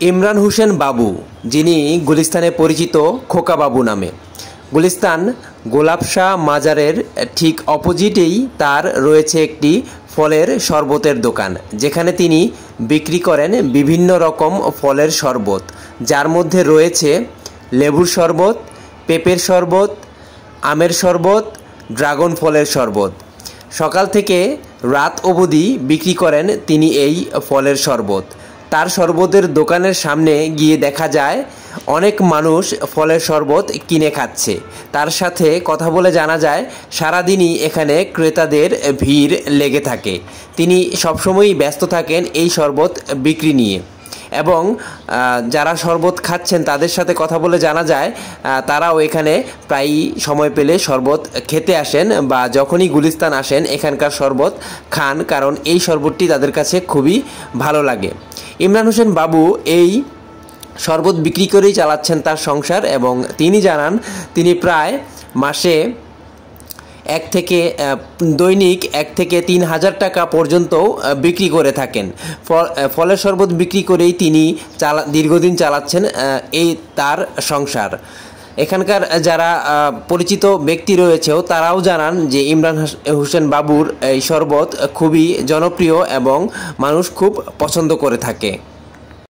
ইমরান হোসেন বাবু, যিনি গুলিস্তানে পরিচিত খোকা বাবু নামে। গুলিস্তান গোলাপ শাহ মাজারের ঠিক অপোজিটেই তার রয়েছে একটি ফলের শরবতের দোকান, যেখানে তিনি বিক্রি করেন বিভিন্ন রকম ফলের শরবত, যার মধ্যে রয়েছে লেবুর শরবত, পেঁপের শরবত, আমের শরবত, ড্রাগন ফলের শরবত। সকাল থেকে রাত অবধি বিক্রি করেন তিনি এই ফলের শরবত। তার শরবতের দোকানের সামনে গিয়ে দেখা যায় অনেক মানুষ ফলের শরবত কিনে খাচ্ছে। তার সাথে কথা বলে জানা যায় সারাদিনই এখানে ক্রেতাদের ভিড় লেগে থাকে। তিনি সবসময়ই ব্যস্ত থাকেন এই শরবত বিক্রি নিয়ে, এবং যারা শরবত খাচ্ছেন তাদের সাথে কথা বলে জানা যায় তারাও এখানে প্রায়ই সময় পেলে শরবত খেতে আসেন, বা যখনই গুলিস্তান আসেন এখানকার শরবত খান, কারণ এই শরবতটি তাদের কাছে খুবই ভালো লাগে। ইমরান হোসেন বাবু এই শরবত বিক্রি করেই চালাচ্ছেন তার সংসার, এবং তিনি জানান তিনি প্রায় মাসে দৈনিক 1 থেকে 3,000 টাকা পর্যন্ত বিক্রি করে থাকেন। ফলের শরবত বিক্রি করেই তিনি দীর্ঘদিন চালাচ্ছেন এই তার সংসার। এখানকার যারা পরিচিত ব্যক্তি রয়েছেও তারাও জানান যে ইমরান হোসেন বাবুর এই শরবত খুবই জনপ্রিয় এবং মানুষ খুব পছন্দ করে থাকে।